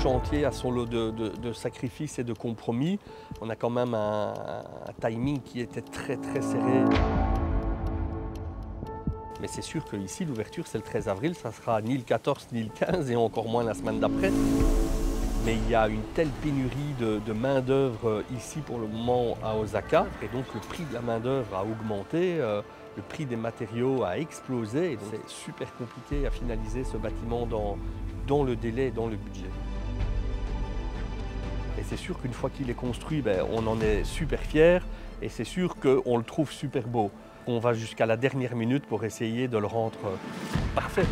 chantier a son lot de sacrifices et de compromis. On a quand même un timing qui était très serré. Mais c'est sûr qu'ici, l'ouverture, c'est le 13 avril, ça sera ni le 14 ni le 15 et encore moins la semaine d'après. Mais il y a une telle pénurie de main-d'œuvre ici pour le moment à Osaka. Et donc le prix de la main-d'œuvre a augmenté, le prix des matériaux a explosé. Et donc c'est super compliqué à finaliser ce bâtiment dans le délai et dans le budget. Et c'est sûr qu'une fois qu'il est construit, on en est super fiers. Et c'est sûr qu'on le trouve super beau. On va jusqu'à la dernière minute pour essayer de le rendre parfait.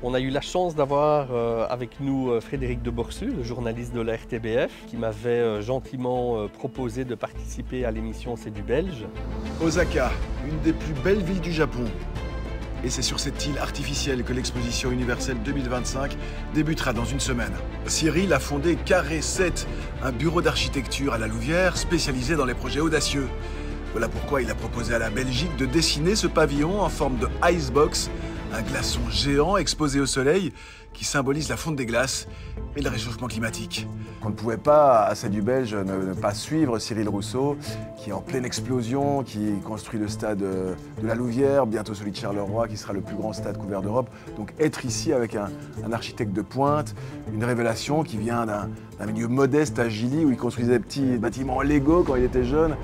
On a eu la chance d'avoir avec nous Frédéric de Borsu, le journaliste de la RTBF, qui m'avait gentiment proposé de participer à l'émission C'est du Belge. Osaka, une des plus belles villes du Japon. Et c'est sur cette île artificielle que l'exposition universelle 2025 débutera dans une semaine. Cyril a fondé Carré 7, un bureau d'architecture à la Louvière spécialisé dans les projets audacieux. Voilà pourquoi il a proposé à la Belgique de dessiner ce pavillon en forme de icebox, un glaçon géant exposé au soleil qui symbolise la fonte des glaces et le réchauffement climatique. On ne pouvait pas, à C'est du Belge, ne pas suivre Cyril Rousseau, qui est en pleine explosion, qui construit le stade de la Louvière, bientôt celui de Charleroi, qui sera le plus grand stade couvert d'Europe. Donc être ici avec un architecte de pointe, une révélation qui vient d'un milieu modeste à Gilly, où il construisait des petits bâtiments en Lego quand il était jeune,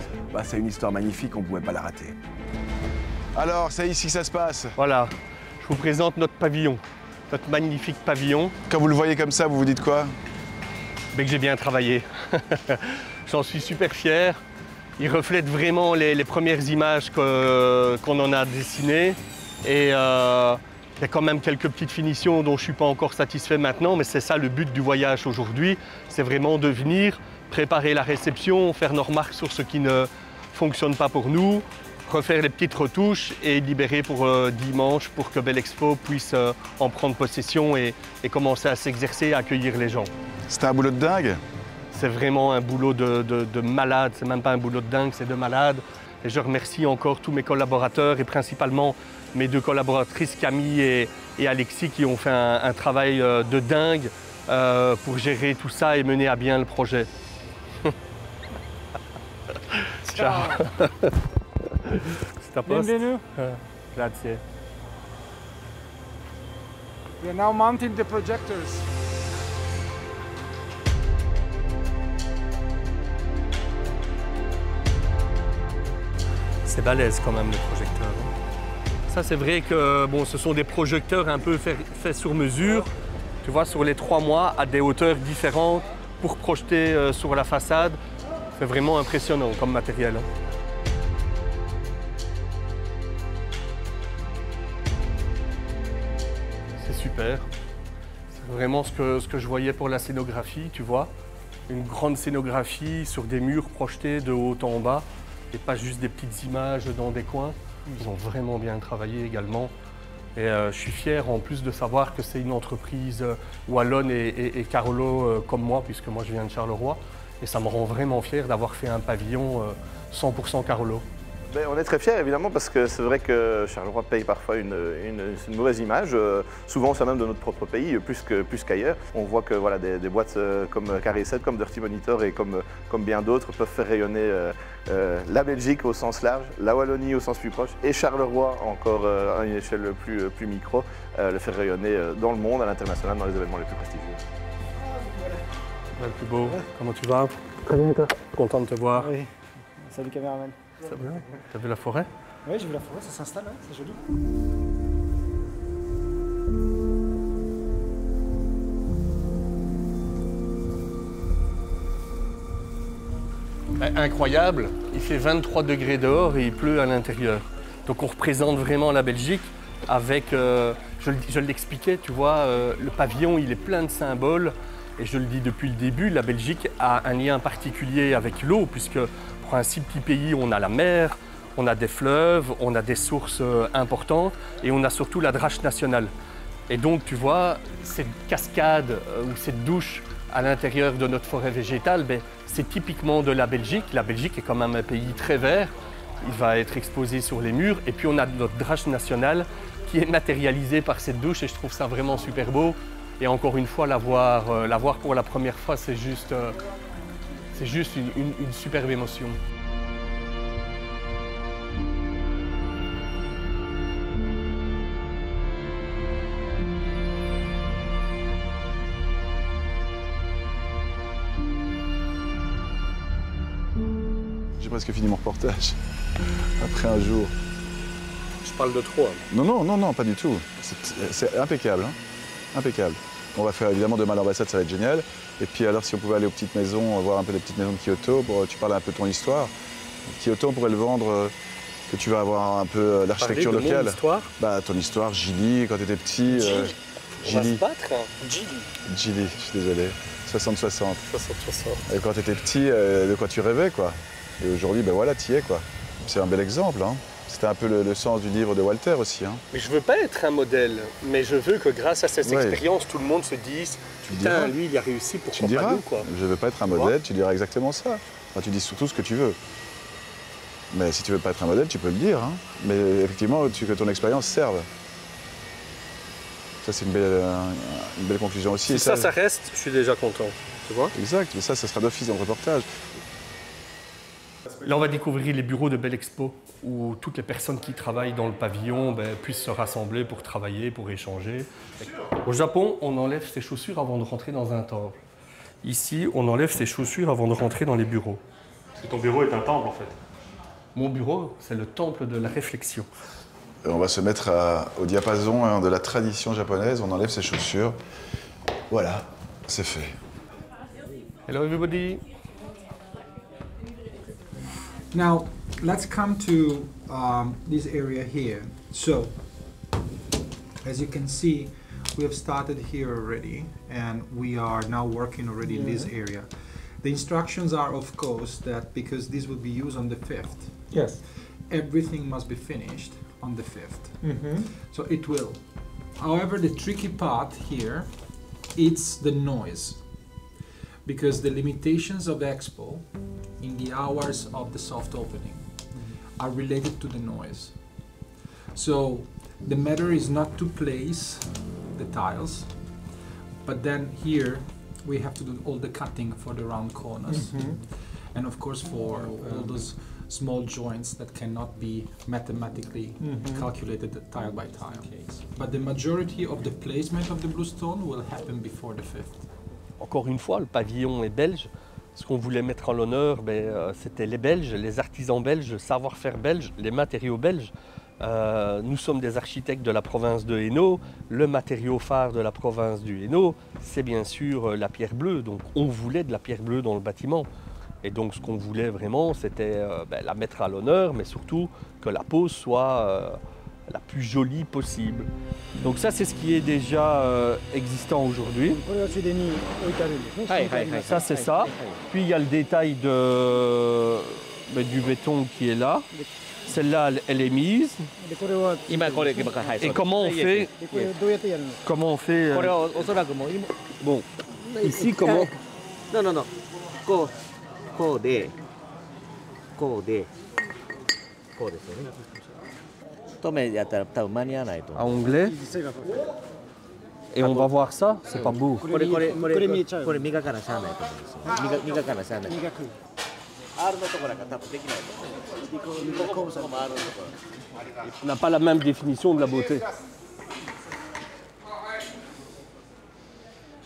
c'est une histoire magnifique, on ne pouvait pas la rater. Alors, c'est ici que ça se passe? Voilà, je vous présente notre pavillon, notre magnifique pavillon. Quand vous le voyez comme ça, vous vous dites quoi? Que j'ai bien travaillé. J'en suis super fier. Il reflète vraiment les premières images qu'on en a dessinées. Et il y a quand même quelques petites finitions dont je ne suis pas encore satisfait maintenant, mais c'est ça le but du voyage aujourd'hui. C'est vraiment de venir, préparer la réception, faire nos remarques sur ce qui ne fonctionne pas pour nous, refaire les petites retouches et libérer pour dimanche pour que Belle Expo puisse en prendre possession et commencer à s'exercer, à accueillir les gens. C'était un boulot de dingue? C'est vraiment un boulot de malade, c'est même pas un boulot de dingue, c'est de malade. Et je remercie encore tous mes collaborateurs et principalement mes deux collaboratrices Camille et Alexis qui ont fait un travail de dingue pour gérer tout ça et mener à bien le projet. Ciao. C'est ta poste? Bienvenue. Grazie. We are now mounting the projectors. C'est balèze quand même les projecteurs. Ça c'est vrai que ce sont des projecteurs un peu faits sur mesure, tu vois, sur les 3 mois à des hauteurs différentes pour projeter sur la façade. C'est vraiment impressionnant comme matériel. C'est super. C'est vraiment ce que je voyais pour la scénographie, tu vois. Une grande scénographie sur des murs projetés de haut en bas et pas juste des petites images dans des coins. Ils ont vraiment bien travaillé également. Et je suis fier en plus de savoir que c'est une entreprise wallonne et Carolo comme moi, puisque moi je viens de Charleroi. Et ça me rend vraiment fier d'avoir fait un pavillon 100% Carolo. On est très fiers évidemment parce que c'est vrai que Charleroi paye parfois une mauvaise image, souvent ça même de notre propre pays, plus qu'ailleurs. On voit que voilà, des boîtes comme Carré 7, comme Dirty Monitor et comme bien d'autres peuvent faire rayonner la Belgique au sens large, la Wallonie au sens plus proche et Charleroi encore à une échelle plus micro, le faire rayonner dans le monde, à l'international, dans les événements les plus prestigieux. Le plus beau, comment tu vas? Très bien, toi? Content de te voir. Oui. Salut caméraman. Ça va? T'as vu la forêt? Oui, j'ai vu la forêt, ça s'installe, hein, c'est joli. Incroyable, il fait 23 degrés dehors et il pleut à l'intérieur. Donc on représente vraiment la Belgique avec, je l'expliquais, tu vois, le pavillon il est plein de symboles. Et je le dis depuis le début, la Belgique a un lien particulier avec l'eau, puisque prends un si petit pays, on a la mer, on a des fleuves, on a des sources importantes et on a surtout la drache nationale. Et donc tu vois, cette cascade ou cette douche à l'intérieur de notre forêt végétale, ben, c'est typiquement de la Belgique. La Belgique est quand même un pays très vert, il va être exposé sur les murs. Et puis on a notre drache nationale qui est matérialisée par cette douche et je trouve ça vraiment super beau. Et encore une fois, la voir pour la première fois, c'est juste une superbe émotion. J'ai presque fini mon reportage, après un jour. Je parle de trop. Hein. Non, pas du tout. C'est impeccable, hein. Impeccable. On va faire évidemment demain l'ambassade, ça va être génial. Et puis alors si on pouvait aller aux petites maisons, voir un peu les petites maisons de Kyoto, tu parles un peu de ton histoire. Kyoto, on pourrait le vendre, que tu vas avoir un peu l'architecture locale. Mon histoire. Bah ton histoire, Gili, quand tu étais petit. On va se battre, hein. Gili, je suis désolé. 60-60. Et quand tu étais petit, de quoi tu rêvais, quoi. Et aujourd'hui, ben voilà, t'y es, quoi. C'est un bel exemple, hein. C'était un peu le sens du livre de Walter aussi. Hein. Mais je veux pas être un modèle, mais je veux que grâce à cette expérience, tout le monde se dise « Putain, lui, il a réussi, pourquoi pas nous » quoi. Je veux pas être un modèle, tu diras exactement ça. Enfin, tu dis surtout ce que tu veux. Mais si tu veux pas être un modèle, tu peux le dire. Hein. Mais effectivement, que ton expérience serve. Ça, c'est une belle conclusion aussi. Si ça reste, je suis déjà content. Tu vois ? Exact, mais ça sera d'office dans le reportage. Là, on va découvrir les bureaux de Belle Expo, où toutes les personnes qui travaillent dans le pavillon puissent se rassembler pour travailler, pour échanger. Au Japon, on enlève ses chaussures avant de rentrer dans un temple. Ici, on enlève ses chaussures avant de rentrer dans les bureaux. Parce que ton bureau est un temple, en fait. Mon bureau, c'est le temple de la réflexion. On va se mettre au diapason de la tradition japonaise, on enlève ses chaussures. Voilà, c'est fait. Hello, everybody. Now, let's come to this area here. So, as you can see, we have started here already, and we are now working already in this area. The instructions are, of course, that because this will be used on the 5th, yes, everything must be finished on the 5th. So it will. However, the tricky part here, it's the noise. Because the limitations of Expo in the hours of the soft opening are related to the noise. So the matter is not to place the tiles, but then here we have to do all the cutting for the round corners. And of course for all those small joints that cannot be mathematically calculated tile by tile. But the majority of the placement of the blue stone will happen before the 5th. Encore une fois, le pavillon est belge. Ce qu'on voulait mettre en l'honneur, c'était les Belges, les artisans belges, le savoir-faire belge, les matériaux belges. Nous sommes des architectes de la province de Hainaut. Le matériau phare de la province du Hainaut, c'est bien sûr la pierre bleue. Donc on voulait de la pierre bleue dans le bâtiment. Et donc ce qu'on voulait vraiment, c'était la mettre à l'honneur, mais surtout que la pose soit la plus jolie possible. Donc ça, c'est ce qui est déjà existant aujourd'hui. Ça, c'est ça. Puis il y a le détail du béton qui est là. Celle-là, elle est mise. Et comment on fait? Bon, ici, comment? Non. À onglet. Et on va voir ça, c'est pas beau. On n'a pas la même définition de la beauté.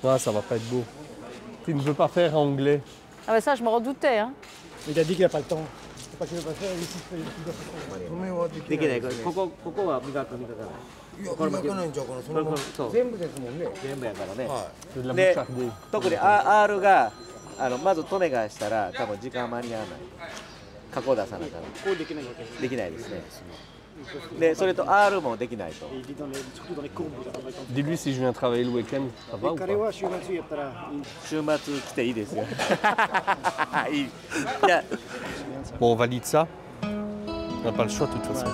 Ouais, ça va pas être beau. Tu ne veux pas faire en anglais. Ah ben ça, je me redoutais. Hein. Il a dit qu'il n'a pas le temps. C'est pas qu'il ne veut pas faire, ici, il fait le C'est de la mouchardée. 特に R がまず利根がしたら多分時間間に合わない。加工出さなきゃできないですね。でそれと R もできないと。 Dis-lui si je viens travailler le week-end, ça va ou pas? 週末来ていいですよ。いい。いや Bon, on valide ça. On n'a pas le choix de toute façon.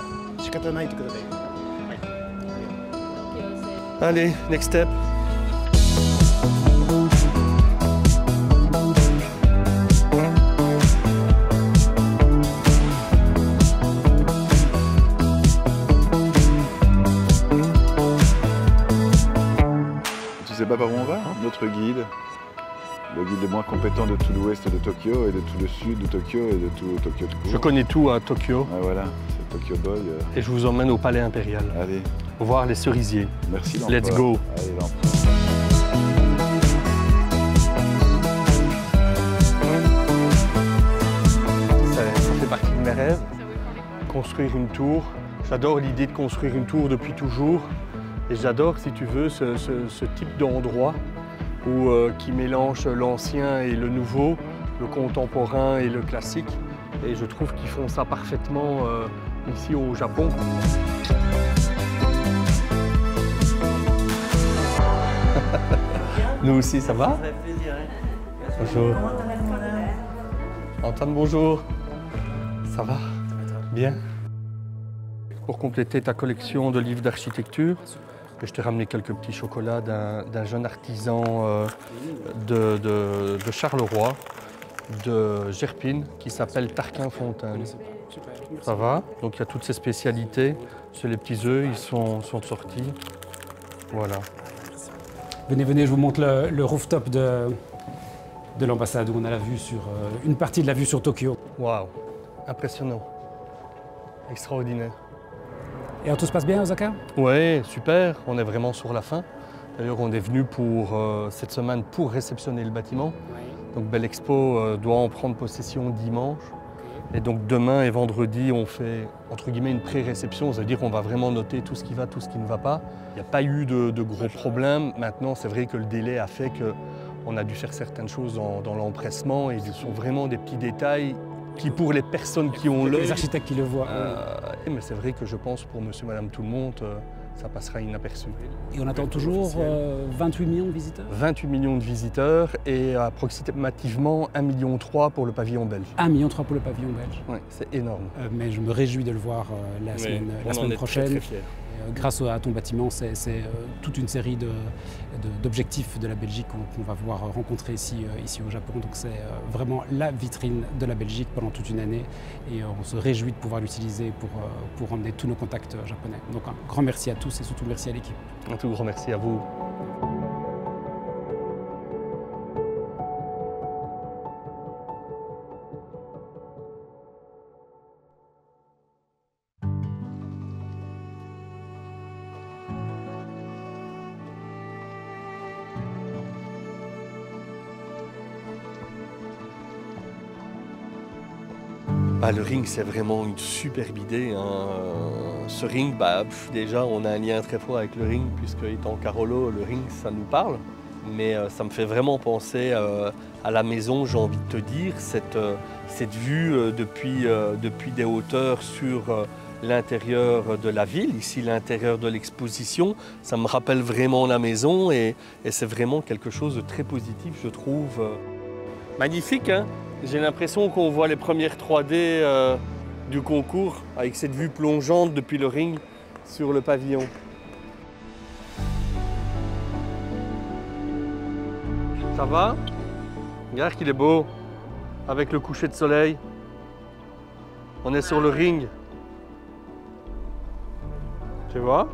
Allez, next step. Tu sais pas par où on va, hein? Notre guide, le guide le moins compétent de tout l'ouest de Tokyo et de tout le sud de Tokyo et de tout Tokyo de court. Je connais tout à Tokyo Ah voilà, c'est Tokyo Boy. et je vous emmène au Palais Impérial. Allez, Voir les cerisiers. merci l'empereur. Let's go. Allez l'empereur. Ça fait partie de mes rêves. Construire une tour. J'adore l'idée de construire une tour depuis toujours. Et j'adore, si tu veux, ce type d'endroit qui mélange l'ancien et le nouveau, le contemporain et le classique. Et je trouve qu'ils font ça parfaitement ici au Japon. Nous aussi, ça va? Bonjour. Antoine, bonjour. Ça va? Bien. Pour compléter ta collection de livres d'architecture, je t'ai ramené quelques petits chocolats d'un jeune artisan de Charleroi, de Gerpine, qui s'appelle Tarquin-Fontaine. Ça va? Donc il y a toutes ces spécialités. C'est les petits œufs, ils sont sortis. Voilà. Venez, venez, je vous montre le rooftop de l'ambassade où on a la vue sur une partie de la vue sur Tokyo. Waouh, impressionnant. Extraordinaire. Et alors tout se passe bien, Osaka? Ouais, super, on est vraiment sur la fin. D'ailleurs, on est venu pour cette semaine pour réceptionner le bâtiment. Donc Belexpo doit en prendre possession dimanche. Et donc demain et vendredi, on fait entre guillemets une pré-réception, c'est-à-dire qu'on va vraiment noter tout ce qui va, tout ce qui ne va pas. Il n'y a pas eu de gros problèmes. Maintenant, c'est vrai que le délai a fait qu'on a dû faire certaines choses dans l'empressement et ce sont vraiment des petits détails qui, pour les personnes qui ont l'œil... Les architectes qui le voient. Mais c'est vrai que je pense pour monsieur, madame, tout le monde, ça passera inaperçu. Et on attend toujours 28 millions de visiteurs? 28 millions de visiteurs et approximativement 1,3 million pour le pavillon belge. 1,3 million pour le pavillon belge. Ouais, c'est énorme. Mais je me réjouis de le voir la semaine prochaine. Très, très fiers. Grâce à ton bâtiment, c'est toute une série d'objectifs de la Belgique qu'on va pouvoir rencontrer ici au Japon. Donc c'est vraiment la vitrine de la Belgique pendant toute une année et on se réjouit de pouvoir l'utiliser pour emmener tous nos contacts japonais. Donc un grand merci à tous et surtout merci à l'équipe. Un tout grand merci à vous. Le ring, c'est vraiment une superbe idée. Hein. Ce ring, déjà, on a un lien très fort avec le ring, puisque étant Carolo, le ring, ça nous parle. Mais ça me fait vraiment penser à la maison, j'ai envie de te dire, cette vue depuis des hauteurs sur l'intérieur de la ville, ici l'intérieur de l'exposition. Ça me rappelle vraiment la maison et c'est vraiment quelque chose de très positif, je trouve. Magnifique, hein? J'ai l'impression qu'on voit les premières 3D du concours avec cette vue plongeante depuis le ring sur le pavillon. Ça va? Regarde qu'il est beau, avec le coucher de soleil. On est sur le ring. Tu vois?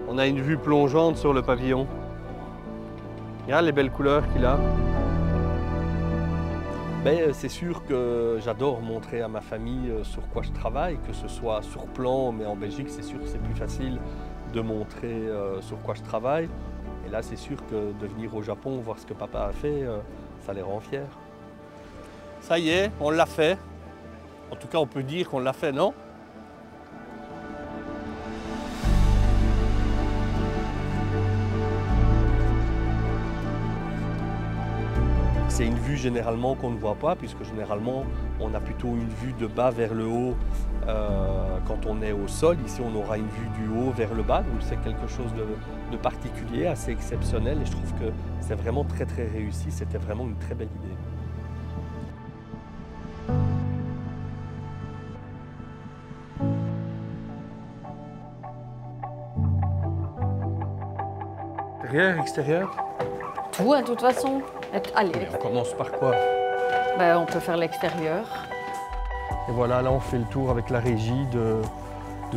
On a une vue plongeante sur le pavillon. Regarde les belles couleurs qu'il a. C'est sûr que j'adore montrer à ma famille sur quoi je travaille, que ce soit sur plan, mais en Belgique, c'est sûr que c'est plus facile de montrer sur quoi je travaille. Et là, c'est sûr que de venir au Japon, voir ce que papa a fait, ça les rend fiers. Ça y est, on l'a fait. En tout cas, on peut dire qu'on l'a fait, non? C'est une vue généralement qu'on ne voit pas, puisque généralement on a plutôt une vue de bas vers le haut quand on est au sol. Ici on aura une vue du haut vers le bas, donc c'est quelque chose de particulier, assez exceptionnel, et je trouve que c'est vraiment très très réussi, c'était vraiment une très belle idée. Intérieur, extérieur? Tout, hein, de toute façon. Allez, On commence par quoi? ben, on peut faire l'extérieur. Et voilà, là on fait le tour avec la régie de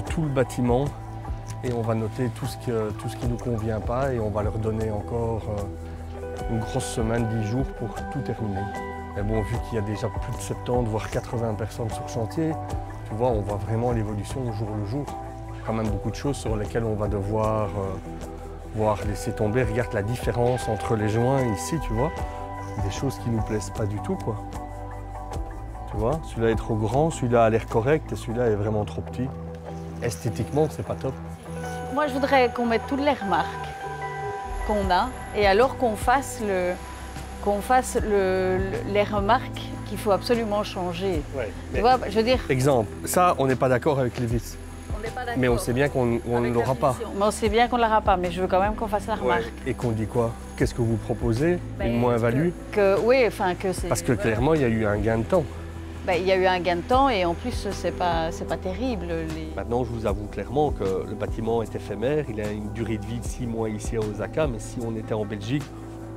tout le bâtiment et on va noter tout ce qui ne nous convient pas et on va leur donner encore une grosse semaine, 10 jours pour tout terminer. Mais bon, vu qu'il y a déjà plus de 70 voire 80 personnes sur chantier, tu vois, on voit vraiment l'évolution au jour le jour. Il y a quand même beaucoup de choses sur lesquelles on va devoir laisser tomber. Regarde la différence entre les joints ici, tu vois. Des choses qui ne nous plaisent pas du tout, quoi. Tu vois, celui-là est trop grand, celui-là a l'air correct et celui-là est vraiment trop petit. Esthétiquement, c'est pas top. Moi, je voudrais qu'on mette toutes les remarques qu'on a et alors qu'on fasse les remarques qu'il faut absolument changer. Ouais, tu vois, je veux dire... Exemple, ça, on n'est pas d'accord avec les vis. On n'est pas d'accord. Mais on sait bien qu'on ne l'aura pas. Mais on sait bien qu'on ne l'aura pas, mais je veux quand même qu'on fasse la remarque. Et qu'on dit quoi? Qu'est-ce que vous proposez? Une moins-value? Oui, enfin que c'est... Parce que clairement, il y a eu un gain de temps. Ben, il y a eu un gain de temps et en plus, c'est pas terrible. Maintenant, je vous avoue clairement que le bâtiment est éphémère. Il a une durée de vie de 6 mois ici à Osaka, mais si on était en Belgique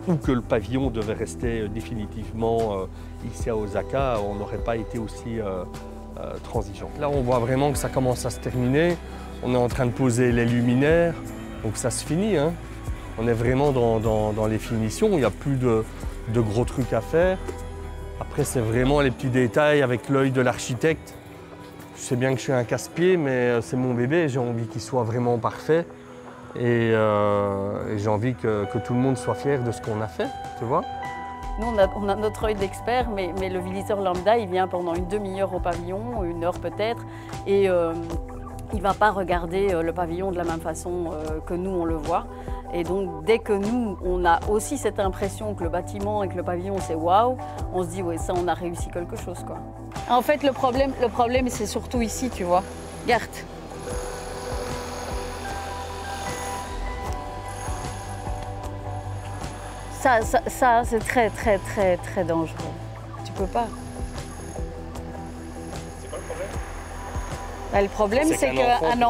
ou que le pavillon devait rester définitivement ici à Osaka, on n'aurait pas été aussi transigeant. Là, on voit vraiment que ça commence à se terminer. On est en train de poser les luminaires, donc ça se finit, hein. On est vraiment dans les finitions, il n'y a plus de gros trucs à faire. Après, c'est vraiment les petits détails avec l'œil de l'architecte. Je sais bien que je suis un casse-pied, mais c'est mon bébé, j'ai envie qu'il soit vraiment parfait. Et j'ai envie que tout le monde soit fier de ce qu'on a fait, tu vois. Nous, on a notre œil d'expert, mais le visiteur lambda, il vient pendant une demi-heure au pavillon, 1 heure peut-être, et il ne va pas regarder le pavillon de la même façon que nous, on le voit. Et donc, dès que nous, on a aussi cette impression que le bâtiment et que le pavillon, c'est waouh, on se dit, ouais, ça, on a réussi quelque chose, quoi. En fait, le problème c'est surtout ici, tu vois. Regarde. Ça c'est très, très, très, très dangereux. Tu peux pas. C'est quoi le problème? Ben, le problème, c'est qu'un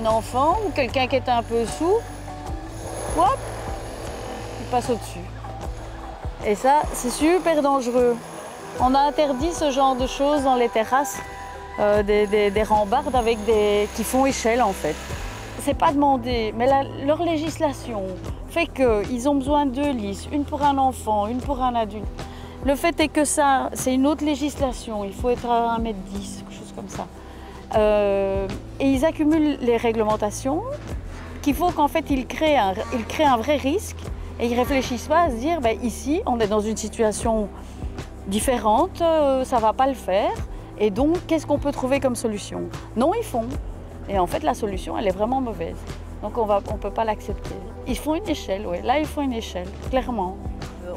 enfant ou quelqu'un qui est un peu sous, hop, il passe au-dessus. Et ça, c'est super dangereux. On a interdit ce genre de choses dans les terrasses, des rambardes qui font échelle en fait. C'est pas demandé, mais leur législation fait qu'ils ont besoin de 2 lisses, une pour un enfant, une pour un adulte. Le fait est que ça, c'est une autre législation, il faut être à 1,10 m, quelque chose comme ça. Et ils accumulent les réglementations qu'il faut qu'en fait ils créent un vrai risque et ils réfléchissent pas à se dire ben, ici on est dans une situation différente, ça va pas le faire et donc qu'est-ce qu'on peut trouver comme solution? Non, ils font. Et en fait la solution elle est vraiment mauvaise. Donc on peut pas l'accepter. Ils font une échelle, oui. Là ils font une échelle, clairement.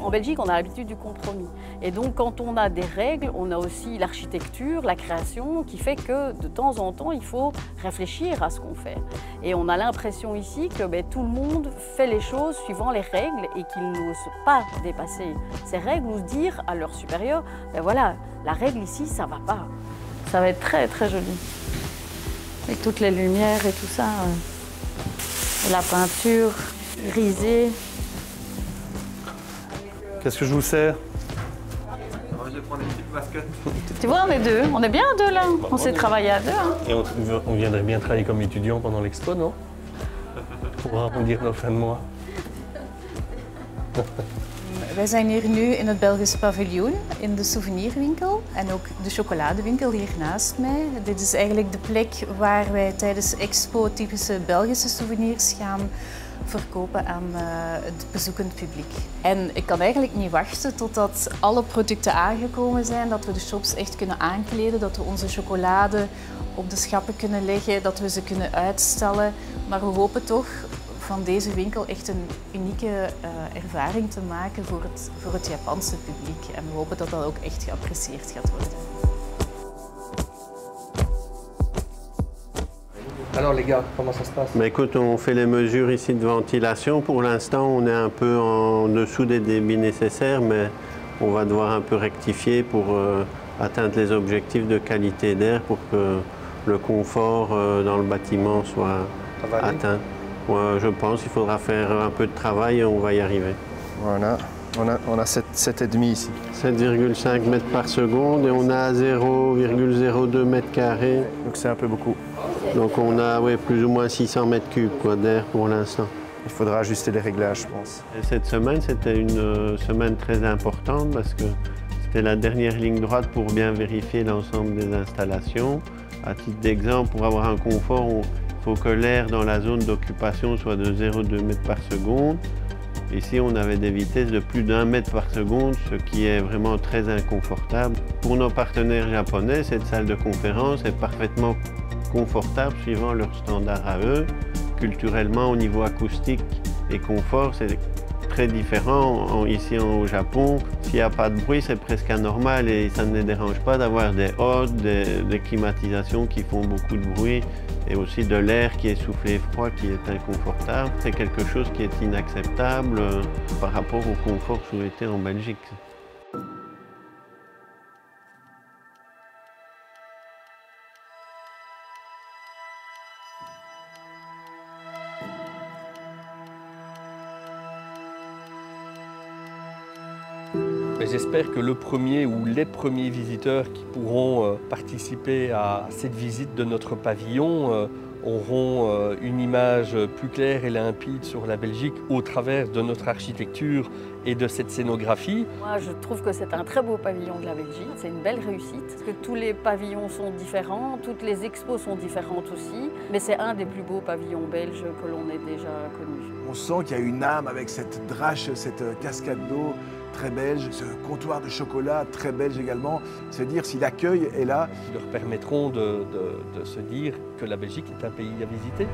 En Belgique, on a l'habitude du compromis. Et donc, quand on a des règles, on a aussi l'architecture, la création, qui fait que de temps en temps, il faut réfléchir à ce qu'on fait. Et on a l'impression ici que tout le monde fait les choses suivant les règles et qu'ils n'osent pas dépasser ces règles ou dire à leurs supérieurs, ben voilà, la règle ici, ça va pas. Ça va être très, très joli. Avec toutes les lumières et tout ça. La peinture grisée. Qu'est-ce que je vous sers? Je vais prendre une petite mascotte. Tu vois, on est 2. On est bien à 2 là. On s'est travaillé à 2. Hein. Et on viendrait bien travailler comme étudiant pendant l'expo, non? Pour arrondir nos fins de mois. Wij zijn hier nu in het Belgisch paviljoen, in de souvenirwinkel en ook de chocoladewinkel hier naast mij. Dit is eigenlijk de plek waar wij tijdens Expo typische Belgische souvenirs gaan verkopen aan het bezoekend publiek. En ik kan eigenlijk niet wachten totdat alle producten aangekomen zijn, dat we de shops echt kunnen aankleden, dat we onze chocolade op de schappen kunnen leggen, dat we ze kunnen uitstellen. Maar we hopen toch van deze winkel echt een unieke ervaring te maken voor het Japanse publiek. En we hopen dat dat ook echt geapprecieerd gaat worden. Alors les gars, comment ça se passe? Bah écoute, on fait les mesures ici de ventilation. Pour l'instant, on est un peu en dessous des débits nécessaires, mais on va devoir un peu rectifier pour atteindre les objectifs de qualité d'air pour que le confort dans le bâtiment soit atteint. Ouais, je pense qu'il faudra faire un peu de travail et on va y arriver. Voilà, on a 7,5 ici. 7,5 mètres par seconde et on a 0,02 mètres carrés. Donc c'est un peu beaucoup. Donc on a plus ou moins 600 mètres cubes d'air pour l'instant. Il faudra ajuster les réglages, je pense. Et cette semaine, c'était une semaine très importante parce que c'était la dernière ligne droite pour bien vérifier l'ensemble des installations. À titre d'exemple, pour avoir un confort, il faut que l'air dans la zone d'occupation soit de 0,2 mètres par seconde. Ici, on avait des vitesses de plus d'1 mètre par seconde, ce qui est vraiment très inconfortable. Pour nos partenaires japonais, cette salle de conférence est parfaitement confortable suivant leurs standards à eux. Culturellement, au niveau acoustique et confort, c'est très différent. Ici au Japon, s'il n'y a pas de bruit, c'est presque anormal et ça ne les dérange pas d'avoir des hôtes, des climatisations qui font beaucoup de bruit et aussi de l'air qui est soufflé froid, qui est inconfortable. C'est quelque chose qui est inacceptable par rapport au confort souhaité en Belgique. J'espère que le premier ou les premiers visiteurs qui pourront participer à cette visite de notre pavillon auront une image plus claire et limpide sur la Belgique au travers de notre architecture et de cette scénographie. Moi, je trouve que c'est un très beau pavillon de la Belgique. C'est une belle réussite, parce que tous les pavillons sont différents, toutes les expos sont différentes aussi, mais c'est un des plus beaux pavillons belges que l'on ait déjà connu. On sent qu'il y a une âme avec cette drache, cette cascade d'eau très belge, ce comptoir de chocolat très belge également. C'est dire si l'accueil est là. Qui leur permettront de se dire que la Belgique est un pays à visiter.